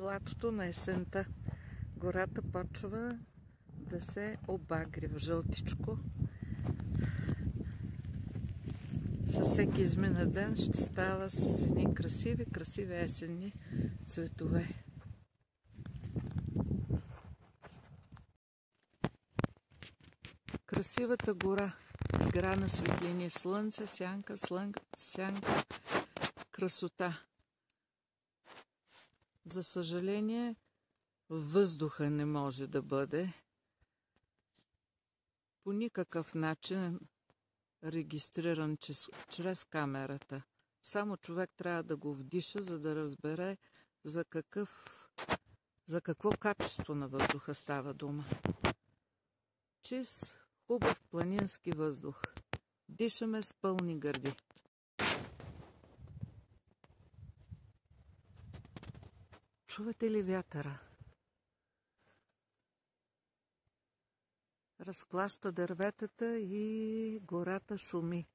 лятото на есента. Гората почва да се обагри в жълтичко. Със всеки измина ден ще става с едни красиви есенни цветове. Красивата гора игра на светлини, слънце, сянка, сянка, красота. За съжаление, въздуха не може да бъде по никакъв начин регистриран чрез камерата. Само човек трябва да го вдиша, за да разбере за какво качество на въздуха става дума. Чист, хубав планински въздух. Дишаме с пълни гърди. Чувате ли вятъра? Разклаща дърветата и гората шуми.